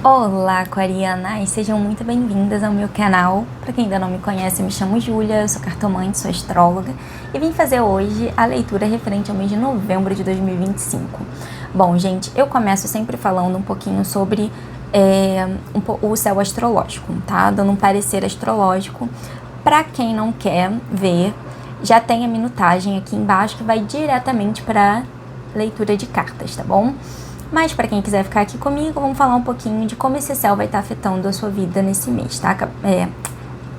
Olá, aquarianas! Sejam muito bem-vindas ao meu canal. Para quem ainda não me conhece, eu me chamo Júlia, eu sou cartomante, sou astróloga e vim fazer hoje a leitura referente ao mês de novembro de 2025. Bom, gente, eu começo sempre falando um pouquinho sobre o céu astrológico, tá? Dando um parecer astrológico. Para quem não quer ver, já tem a minutagem aqui embaixo que vai diretamente para leitura de cartas, tá bom? Mas para quem quiser ficar aqui comigo, vamos falar um pouquinho de como esse céu vai estar afetando a sua vida nesse mês, tá?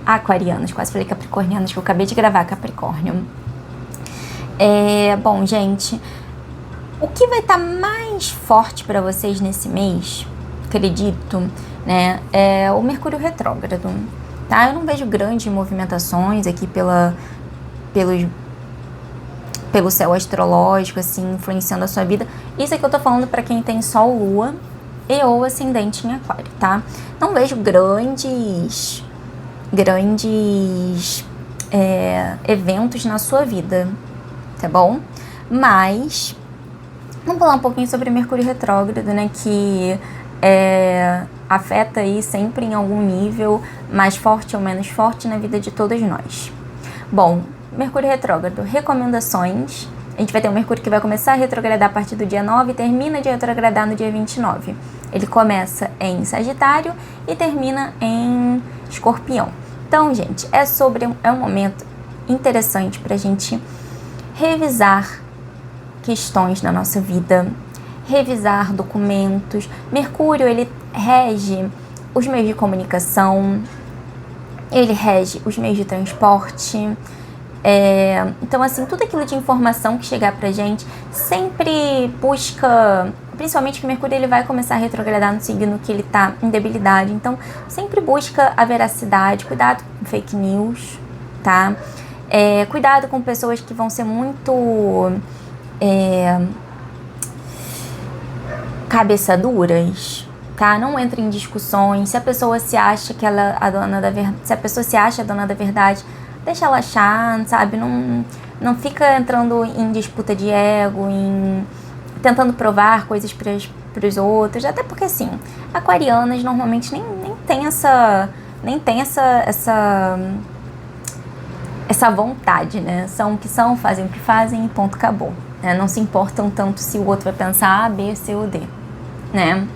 Aquarianos, quase falei capricornianos, que eu acabei de gravar Capricórnio. Bom, gente, o que vai estar mais forte para vocês nesse mês, acredito, né, é o Mercúrio retrógrado, tá? Eu não vejo grandes movimentações aqui pelo céu astrológico, assim, influenciando a sua vida. Isso aqui eu tô falando pra quem tem Sol, Lua e ou ascendente em Aquário, tá? Não vejo grandes eventos na sua vida, tá bom? Mas vamos falar um pouquinho sobre Mercúrio retrógrado, né? Que afeta aí sempre em algum nível, mais forte ou menos forte na vida de todas nós. Bom, Mercúrio retrógrado, recomendações. A gente vai ter um Mercúrio que vai começar a retrogradar a partir do dia 9 e termina de retrogradar no dia 29. Ele começa em Sagitário e termina em Escorpião. Então, gente, é um momento interessante para a gente revisar questões na nossa vida, revisar documentos. Mercúrio, ele rege os meios de comunicação, ele rege os meios de transporte. Então, assim, tudo aquilo de informação que chegar pra gente sempre busca, principalmente que Mercúrio ele vai começar a retrogradar no signo que ele tá em debilidade, então sempre busca a veracidade, cuidado com fake news, tá? Cuidado com pessoas que vão ser muito cabeça duras, tá? Não entre em discussões. Se a pessoa se acha que ela é a dona da verdade, se a pessoa se acha a dona da verdade, deixa ela achar, sabe? Não fica entrando em disputa de ego, tentando provar coisas para os outros. Até porque, assim, aquarianas normalmente nem tem essa vontade, né? São o que são, fazem o que fazem e ponto, acabou. Né? Não se importam tanto se o outro vai pensar A, B, C ou D, né?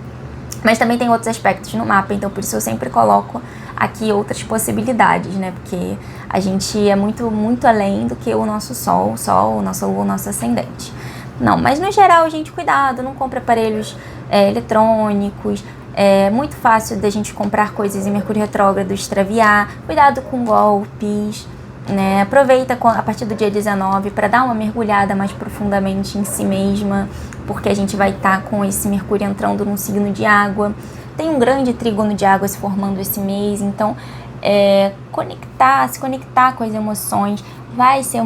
Mas também tem outros aspectos no mapa, então por isso eu sempre coloco aqui outras possibilidades, né? Porque a gente é muito, muito além do que o nosso Sol, o nosso Lua, o nosso ascendente. Não, mas no geral, gente, cuidado, não compre aparelhos eletrônicos. É muito fácil da gente comprar coisas em Mercúrio retrógrado, extraviar. Cuidado com golpes, né? Aproveita a partir do dia 19 para dar uma mergulhada mais profundamente em si mesma, porque a gente vai estar com esse Mercúrio entrando num signo de água. Tem um grande trígono de água se formando esse mês, então se conectar com as emoções vai estar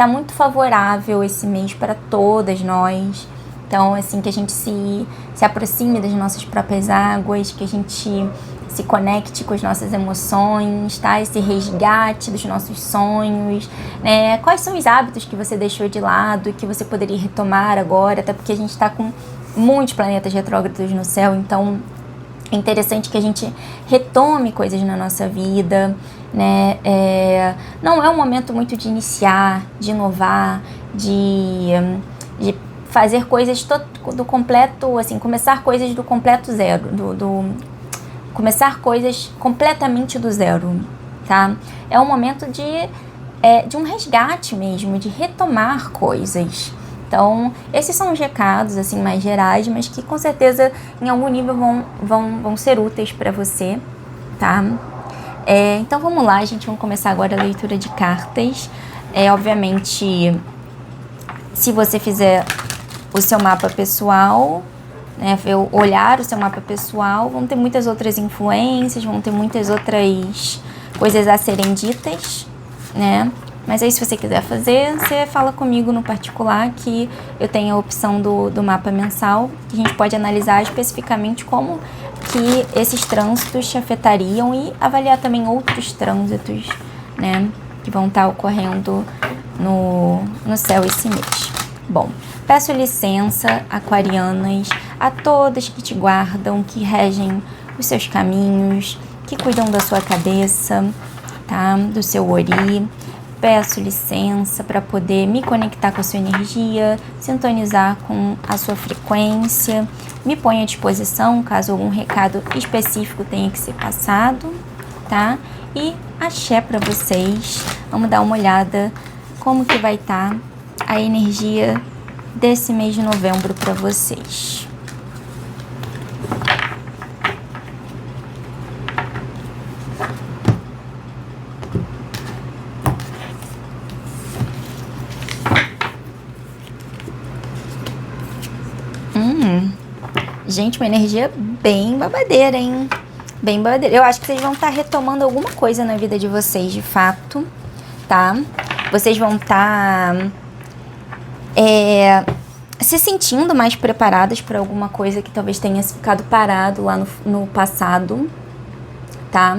muito favorável esse mês para todas nós. Então, assim, que a gente se aproxime das nossas próprias águas, que a gente se conecte com as nossas emoções, tá? Esse resgate dos nossos sonhos, né? Quais são os hábitos que você deixou de lado e que você poderia retomar agora, até porque a gente está com muitos planetas retrógrados no céu, então é interessante que a gente retome coisas na nossa vida, né? Não é um momento muito de iniciar, de inovar, de fazer coisas do completo, assim, começar coisas do completo zero, começar coisas completamente do zero, tá? É um momento de um resgate mesmo, de retomar coisas. Então, esses são os recados, assim, mais gerais, mas que com certeza em algum nível vão ser úteis para você, tá? Então, vamos lá, gente, vamos começar agora a leitura de cartas. Obviamente, se você fizer o seu mapa pessoal, né, olhar o seu mapa pessoal, vão ter muitas outras influências, vão ter muitas outras coisas a serem ditas, né? Mas aí, se você quiser fazer, você fala comigo no particular, que eu tenho a opção do mapa mensal, que a gente pode analisar especificamente como que esses trânsitos te afetariam e avaliar também outros trânsitos, né, que vão estar ocorrendo no céu esse mês. Bom, peço licença, aquarianas, a todas que te guardam, que regem os seus caminhos, que cuidam da sua cabeça, tá? Do seu ori. Peço licença para poder me conectar com a sua energia, sintonizar com a sua frequência. Me ponho à disposição caso algum recado específico tenha que ser passado, tá? E axé para vocês. Vamos dar uma olhada como que vai estar a energia desse mês de novembro para vocês. Gente, uma energia bem babadeira, hein? Bem babadeira. Eu acho que vocês vão estar retomando alguma coisa na vida de vocês, de fato, tá? Vocês vão estar se sentindo mais preparadas para alguma coisa que talvez tenha ficado parado lá no passado, tá?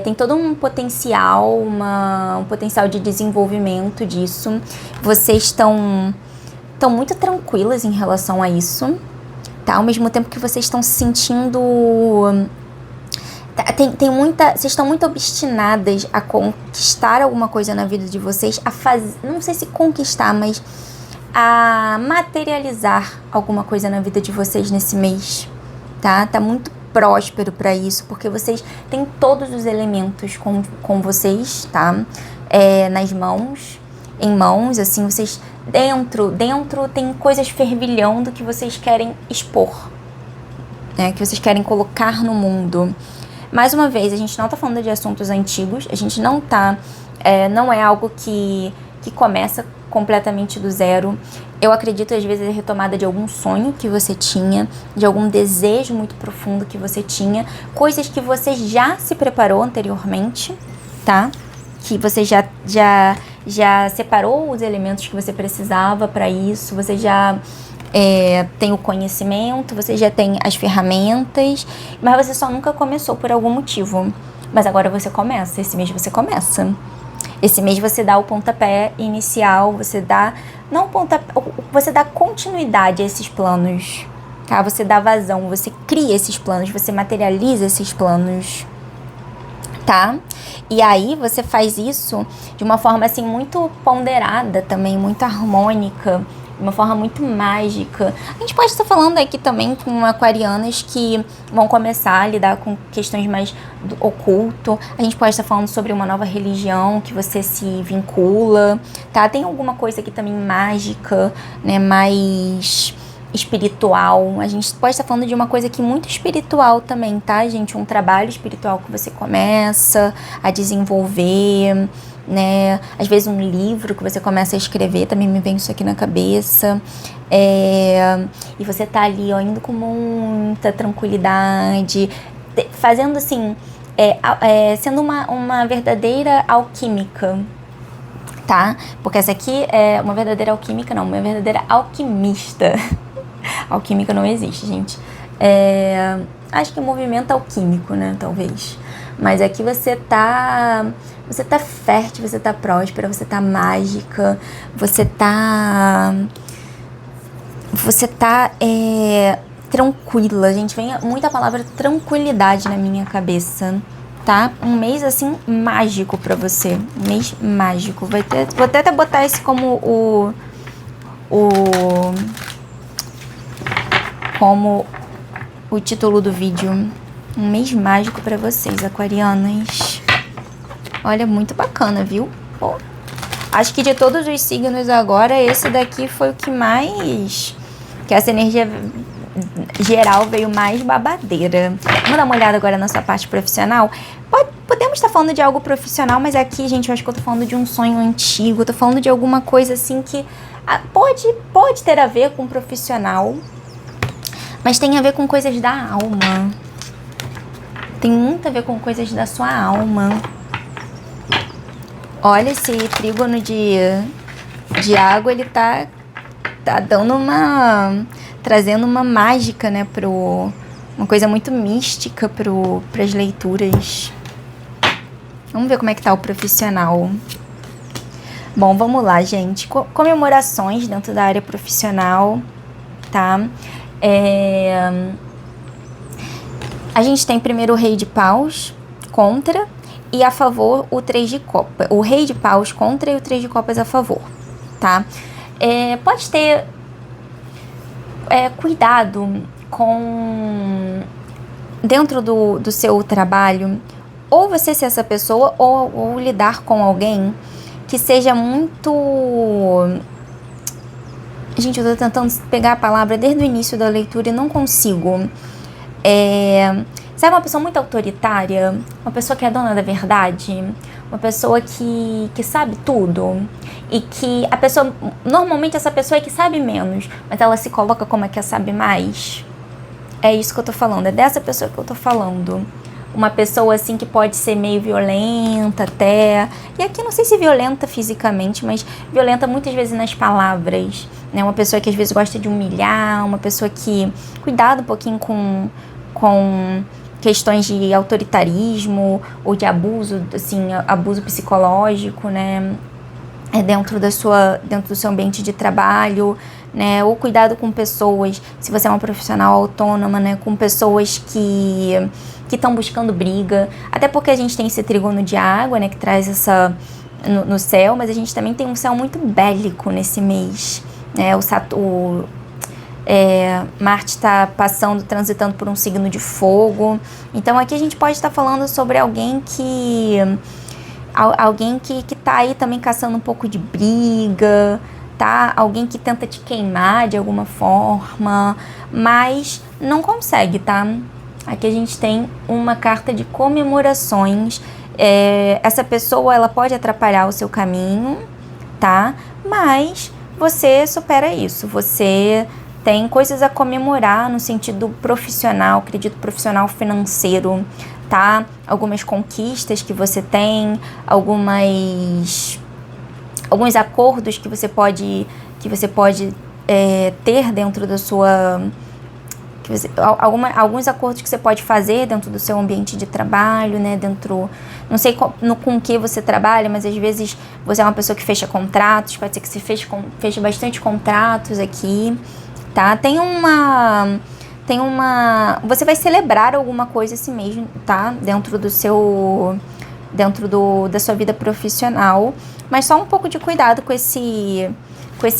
Tem todo um potencial, um potencial de desenvolvimento disso. Vocês estão muito tranquilas em relação a isso, tá? Ao mesmo tempo que vocês estão se sentindo... vocês estão muito obstinadas a conquistar alguma coisa na vida de vocês, não sei se conquistar, mas a materializar alguma coisa na vida de vocês nesse mês, tá? Tá muito próspero para isso, porque vocês têm todos os elementos com vocês, tá? Em mãos, assim, vocês dentro tem coisas fervilhando que vocês querem expor, né? Que vocês querem colocar no mundo. Mais uma vez, a gente não tá falando de assuntos antigos, a gente não tá, não é algo que começa completamente do zero. Eu acredito, às vezes, a retomada de algum sonho que você tinha, de algum desejo muito profundo que você tinha, coisas que você já se preparou anteriormente, tá? Que você já separou os elementos que você precisava para isso, você já tem o conhecimento, você já tem as ferramentas, mas você só nunca começou por algum motivo. Mas agora você começa, esse mês você começa. Esse mês você dá o pontapé inicial, você dá continuidade a esses planos, tá? Você dá vazão, você cria esses planos, você materializa esses planos, tá? E aí você faz isso de uma forma assim muito ponderada também, muito harmônica, de uma forma muito mágica. A gente pode estar falando aqui também com aquarianas que vão começar a lidar com questões mais do oculto. A gente pode estar falando sobre uma nova religião que você se vincula, tá? Tem alguma coisa aqui também mágica, né? Mais espiritual. A gente pode estar falando de uma coisa aqui muito espiritual também, tá, gente? Um trabalho espiritual que você começa a desenvolver, né? Às vezes um livro que você começa a escrever, também me vem isso aqui na cabeça. E você tá ali, ó, indo com muita tranquilidade, fazendo assim, sendo uma verdadeira alquímica, tá? Porque essa aqui é uma verdadeira alquímica, não, uma verdadeira alquimista. Alquímica não existe, gente. Acho que é movimento alquímico, né, talvez. Mas aqui você tá fértil, você tá próspera, você tá mágica, você tá tranquila. Gente, vem muita palavra tranquilidade na minha cabeça, tá? Um mês, assim, mágico pra você. Um mês mágico. Vou até botar esse como o título do vídeo. Um mês mágico pra vocês, aquarianas. Olha, muito bacana, viu? Pô, acho que de todos os signos agora, esse daqui foi o que mais... Que essa energia geral veio mais babadeira. Vamos dar uma olhada agora na sua parte profissional? Podemos estar falando de algo profissional, mas aqui, gente, eu acho que eu tô falando de um sonho antigo. Eu tô falando de alguma coisa assim que pode ter a ver com profissional, mas tem a ver com coisas da alma. Tem muito a ver com coisas da sua alma. Olha, esse trígono de água, ele tá dando trazendo uma mágica, né, uma coisa muito mística pras leituras. Vamos ver como é que tá o profissional. Bom, vamos lá, gente. Comemorações dentro da área profissional, tá? A gente tem primeiro o Rei de Paus contra e a favor o 3 de Copas. O Rei de Paus contra e o 3 de Copas a favor, tá? Pode ter cuidado com... Dentro do seu trabalho, ou você ser essa pessoa, ou lidar com alguém que seja muito... Gente, eu tô tentando pegar a palavra desde o início da leitura e não consigo. Sabe, uma pessoa muito autoritária, uma pessoa que é dona da verdade, uma pessoa que sabe tudo, e que a pessoa, normalmente essa pessoa é que sabe menos, mas ela se coloca como a que sabe mais. É isso que eu tô falando, é dessa pessoa que eu tô falando. Uma pessoa assim que pode ser meio violenta até, e aqui não sei se violenta fisicamente, mas violenta muitas vezes nas palavras, né? Uma pessoa que às vezes gosta de humilhar, uma pessoa que... Cuidado um pouquinho com questões de autoritarismo ou de abuso, assim, abuso psicológico, né? Dentro do seu ambiente de trabalho, né? Ou cuidado com pessoas, se você é uma profissional autônoma, né? Com pessoas que estão buscando briga, até porque a gente tem esse trígono de água, né? Que traz essa no céu, mas a gente também tem um céu muito bélico nesse mês, né? Marte está transitando por um signo de fogo. Então aqui a gente pode estar falando sobre alguém que tá aí também caçando um pouco de briga, tá? Alguém que tenta te queimar de alguma forma, mas não consegue, tá? Aqui a gente tem uma carta de comemorações. Essa pessoa, ela pode atrapalhar o seu caminho, tá? Mas você supera isso, você tem coisas a comemorar no sentido profissional, acredito profissional financeiro, tá? Algumas conquistas que você tem, alguns acordos que você pode ter dentro da sua... alguns acordos que você pode fazer dentro do seu ambiente de trabalho, né? Não sei com que você trabalha, mas às vezes você é uma pessoa que fecha contratos, pode ser que você feche bastante contratos aqui, tá? Você vai celebrar alguma coisa assim mesmo, tá? Dentro da sua vida profissional, mas só um pouco de cuidado com esse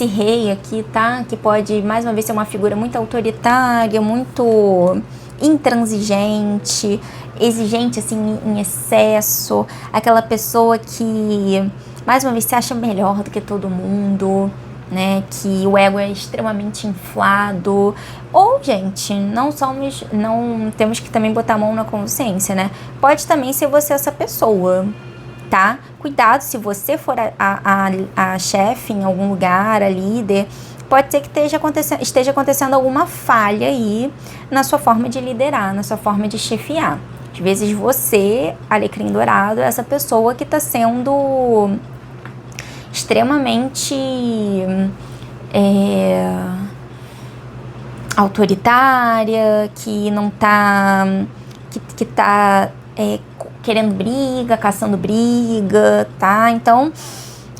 rei aqui, tá? Que pode, mais uma vez, ser uma figura muito autoritária, muito intransigente, exigente, assim, em excesso. Aquela pessoa que, mais uma vez, se acha melhor do que todo mundo, né? Que o ego é extremamente inflado. Ou, gente, não temos que também botar a mão na consciência, né? Pode também ser você essa pessoa, tá? Cuidado, se você for a chefe em algum lugar, a líder, pode ser que esteja acontecendo alguma falha aí na sua forma de liderar, na sua forma de chefiar. Às vezes você, alecrim dourado, é essa pessoa que está sendo extremamente autoritária, que não tá... que tá querendo briga, caçando briga, tá? Então,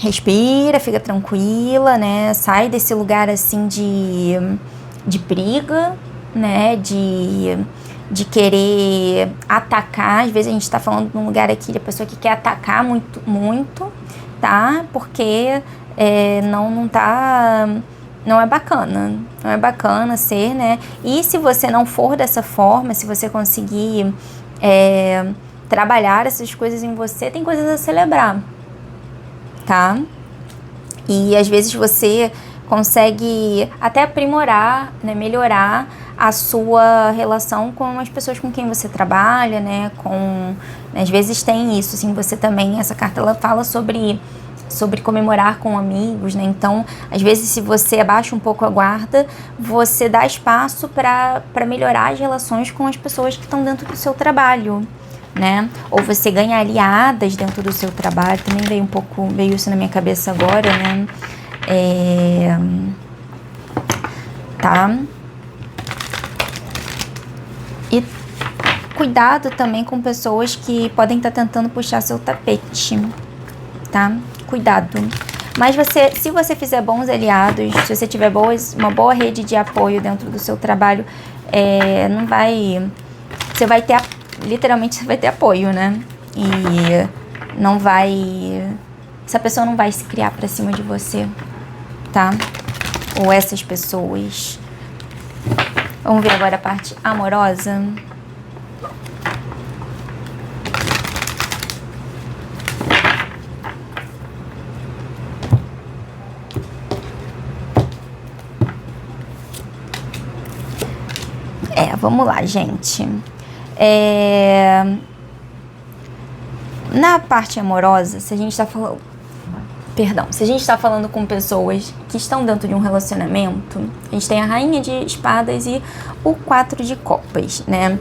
respira, fica tranquila, né? Sai desse lugar, assim, de briga, né? De querer atacar. Às vezes a gente tá falando de um lugar aqui de pessoa que quer atacar muito, muito, tá? Porque não é bacana ser, né? E se você não for dessa forma, se você conseguir trabalhar essas coisas em você, tem coisas a celebrar, tá? E às vezes você consegue até aprimorar, né, melhorar a sua relação com as pessoas com quem você trabalha, né? Às vezes tem isso, assim, você também, essa carta ela fala sobre comemorar com amigos, né? Então, às vezes, se você abaixa um pouco a guarda, você dá espaço para melhorar as relações com as pessoas que estão dentro do seu trabalho, né? Ou você ganha aliadas dentro do seu trabalho. Também veio isso na minha cabeça agora, né? Tá? E cuidado também com pessoas que podem estar tentando puxar seu tapete, tá? Cuidado. Mas se você fizer bons aliados, se você tiver uma boa rede de apoio dentro do seu trabalho, não vai... Você vai ter, literalmente, você vai ter apoio, né? E não vai... Essa pessoa não vai se criar pra cima de você, tá? Ou essas pessoas. Vamos ver agora a parte amorosa. Vamos lá, gente. Na parte amorosa, se a gente tá falando... Perdão, se a gente tá falando com pessoas que estão dentro de um relacionamento, a gente tem a Rainha de Espadas e o 4 de Copas, né?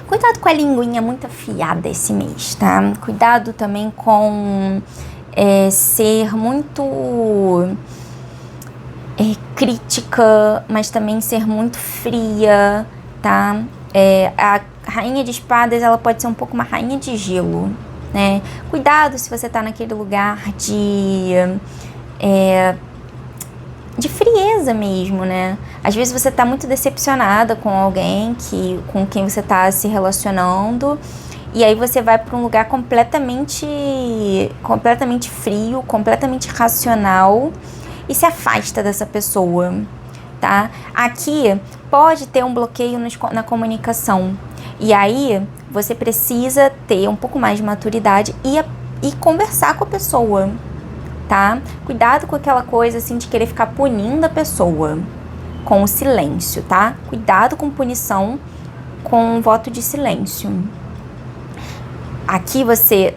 Cuidado com a linguinha muito afiada esse mês, tá? Cuidado também com ser muito... crítica, mas também ser muito fria, tá? A Rainha de Espadas, ela pode ser um pouco uma rainha de gelo, né? Cuidado se você tá naquele lugar de frieza mesmo, né? Às vezes você tá muito decepcionada com alguém com quem você tá se relacionando, e aí você vai para um lugar completamente frio, completamente racional, e se afasta dessa pessoa, tá? Aqui pode ter um bloqueio na comunicação. E aí você precisa ter um pouco mais de maturidade e conversar com a pessoa, tá? Cuidado com aquela coisa assim de querer ficar punindo a pessoa com o silêncio, tá? Cuidado com punição com voto de silêncio. Aqui você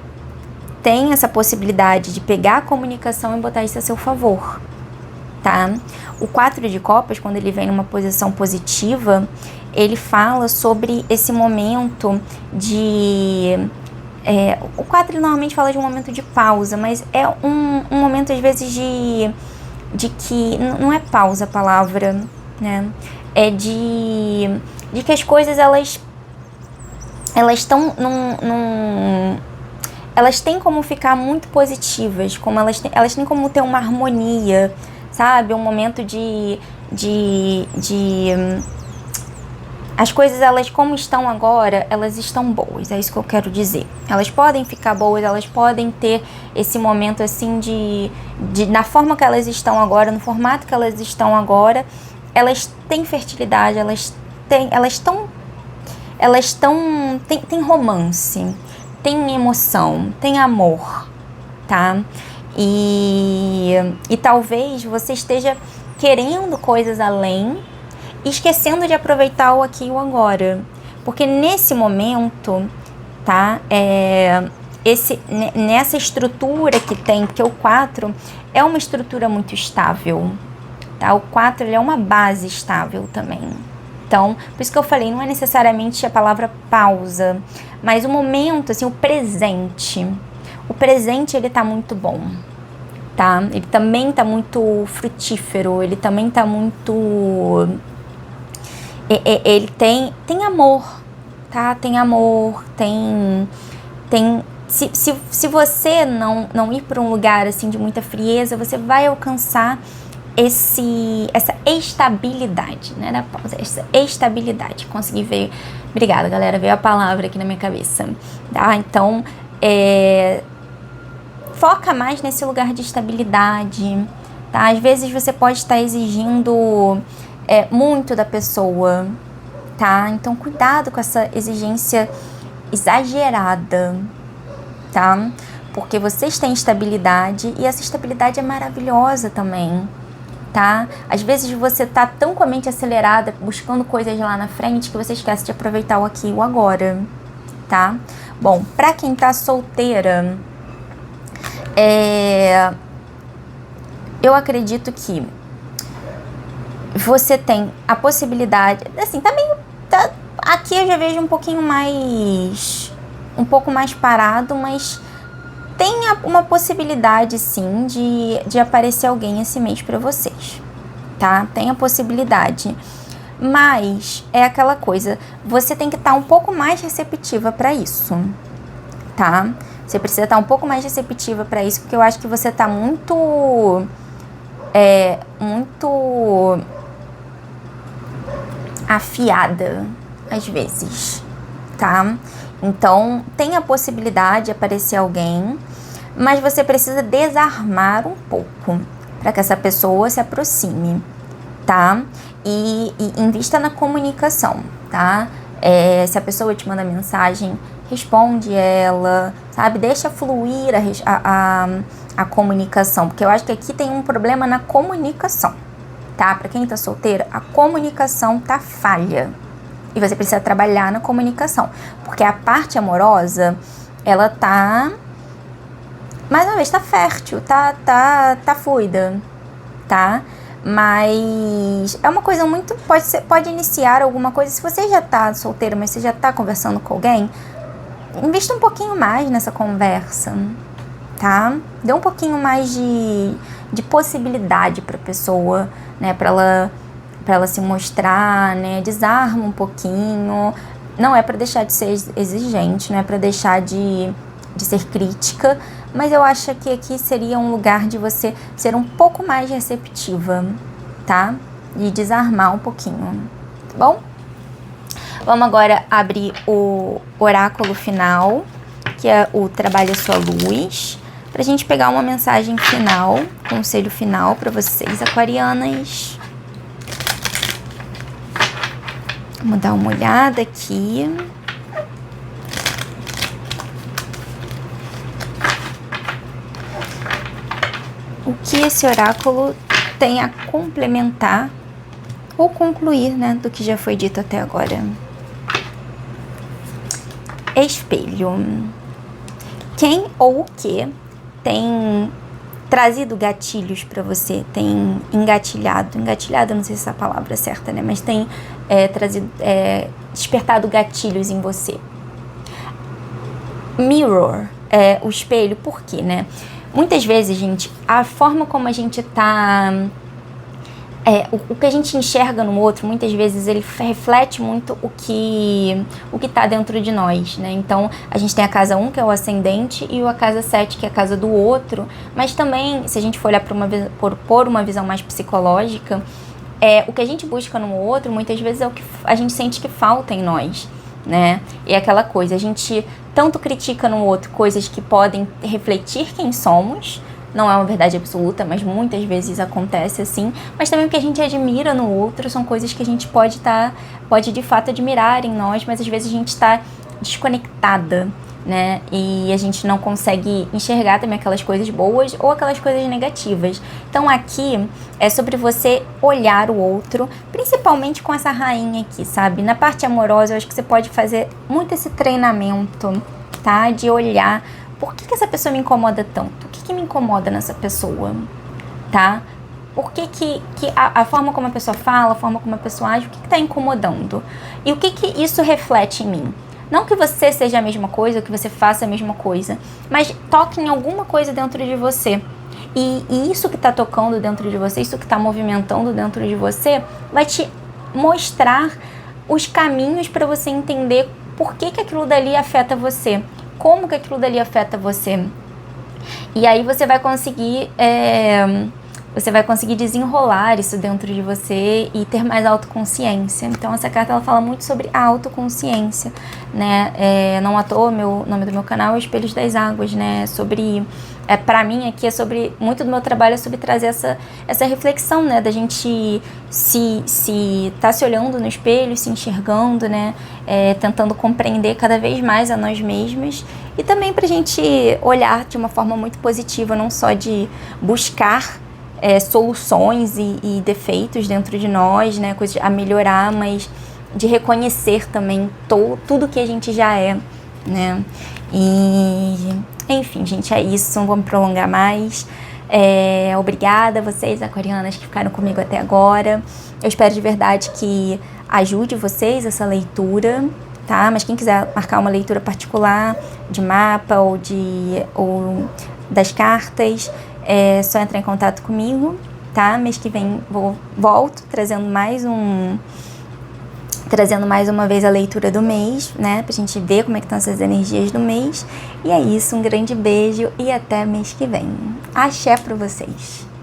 tem essa possibilidade de pegar a comunicação e botar isso a seu favor, tá? O 4 de Copas, quando ele vem numa posição positiva, ele fala sobre esse momento de... o 4 ele normalmente fala de um momento de pausa, mas é um momento às vezes de que... Não é pausa a palavra, né? É de que as coisas elas estão elas têm como ficar muito positivas, como elas têm como ter uma harmonia, sabe? Um momento as coisas, elas como estão agora, elas estão boas, é isso que eu quero dizer. Elas podem ficar boas, elas podem ter esse momento assim na forma que elas estão agora, no formato que elas estão agora, elas têm fertilidade, têm romance, tem emoção, tem amor, tá? E talvez você esteja querendo coisas além, esquecendo de aproveitar o aqui e o agora. Porque nesse momento, tá? Nessa estrutura que tem, porque o 4 é uma estrutura muito estável, tá? O 4 ele é uma base estável também. Então, por isso que eu falei, não é necessariamente a palavra pausa, mas o momento, assim, o presente. O presente, ele tá muito bom, tá? Ele também tá muito frutífero, ele também tá muito... Ele tem amor, tá? Tem amor, tem... Se você não ir para um lugar, assim, de muita frieza, você vai alcançar essa estabilidade, né? Da pausa, essa estabilidade. Consegui ver... Obrigada, galera. Veio a palavra aqui na minha cabeça, tá? Então, foca mais nesse lugar de estabilidade, tá? Às vezes você pode estar exigindo muito da pessoa, tá? Então, cuidado com essa exigência exagerada, tá? Porque vocês têm estabilidade e essa estabilidade é maravilhosa também, tá? Às vezes você tá tão com a mente acelerada, buscando coisas lá na frente, que você esquece de aproveitar o aqui e o agora, tá? Bom, pra quem tá solteira, eu acredito que você tem a possibilidade, assim, aqui eu já vejo um pouco mais parado, mas tem uma possibilidade, sim, de aparecer alguém esse mês pra vocês, tá? Tem a possibilidade, mas é aquela coisa, você tem que estar um pouco mais receptiva pra isso, tá? Você precisa estar um pouco mais receptiva para isso, porque eu acho que você tá muito afiada às vezes, tá? Então, tem a possibilidade de aparecer alguém, mas você precisa desarmar um pouco para que essa pessoa se aproxime, tá? E invista na comunicação, tá? Se a pessoa te manda mensagem, responde ela, sabe? Deixa fluir a comunicação, porque eu acho que aqui tem um problema na comunicação, tá? Pra quem tá solteira, a comunicação tá falha. E você precisa trabalhar na comunicação, porque a parte amorosa, ela tá, mais uma vez, tá fértil, tá fluida, tá? Mas é uma coisa muito, pode iniciar alguma coisa, se você já tá solteiro, mas você já tá conversando com alguém, invista um pouquinho mais nessa conversa, tá? Dê um pouquinho mais de possibilidade pra pessoa, né? Pra ela se mostrar, né? Desarma um pouquinho. Não é pra deixar de ser exigente, não é pra deixar de ser crítica, mas eu acho que aqui seria um lugar de você ser um pouco mais receptiva, tá? E desarmar um pouquinho, tá bom? Vamos agora abrir o oráculo final, que é o Trabalhe a Sua Luz, pra gente pegar uma mensagem final, conselho final pra vocês, aquarianas. Vamos dar uma olhada aqui. O que esse oráculo tem a complementar ou concluir, né, do que já foi dito até agora. Espelho. Quem ou o que tem trazido gatilhos para você, tem engatilhado, não sei se essa palavra é certa, né, mas tem despertado gatilhos em você. Mirror, o espelho, por quê, né? Muitas vezes, gente, a forma como a gente tá... o que a gente enxerga no outro, muitas vezes ele reflete muito o que tá dentro de nós, né? Então, a gente tem a casa 1, que é o ascendente, e a casa 7, que é a casa do outro. Mas também, se a gente for olhar por uma visão mais psicológica, o que a gente busca no outro, muitas vezes é o que a gente sente que falta em nós, né? E é aquela coisa, a gente tanto critica no outro coisas que podem refletir quem somos, não é uma verdade absoluta, mas muitas vezes acontece assim, mas também o que a gente admira no outro são coisas que a gente pode de fato admirar em nós, mas às vezes a gente está desconectada, né? E a gente não consegue enxergar também aquelas coisas boas ou aquelas coisas negativas. Então aqui é sobre você olhar o outro, principalmente com essa rainha aqui, sabe? Na parte amorosa, eu acho que você pode fazer muito esse treinamento, tá? De olhar, por que essa pessoa me incomoda tanto? O que me incomoda nessa pessoa, tá? Por que a forma como a pessoa fala, a forma como a pessoa age, o que tá incomodando? E o que isso reflete em mim? Não que você seja a mesma coisa, ou que você faça a mesma coisa, mas toque em alguma coisa dentro de você. E isso que está tocando dentro de você, isso que está movimentando dentro de você, vai te mostrar os caminhos para você entender por que aquilo dali afeta você, como que aquilo dali afeta você. E aí você vai conseguir desenrolar isso dentro de você e ter mais autoconsciência. Então essa carta ela fala muito sobre a autoconsciência, né? Não à toa, o nome do meu canal é Espelhos das Águas, né? Pra mim aqui muito do meu trabalho é sobre trazer essa reflexão, né? Da gente tá se olhando no espelho, se enxergando, né? Tentando compreender cada vez mais a nós mesmas e também pra gente olhar de uma forma muito positiva, não só de buscar soluções e defeitos dentro de nós, né, coisas a melhorar, mas de reconhecer também tudo que a gente já é, né, e enfim, gente, é isso, não vou me prolongar mais. Obrigada a vocês, aquarianas, que ficaram comigo até agora. Eu espero de verdade que ajude vocês essa leitura, tá, mas quem quiser marcar uma leitura particular de mapa ou das cartas, é só entrar em contato comigo, tá? Mês que vem volto trazendo mais trazendo mais uma vez a leitura do mês, né? Pra gente ver como é que estão essas energias do mês. E é isso, um grande beijo e até mês que vem. Axé pra vocês!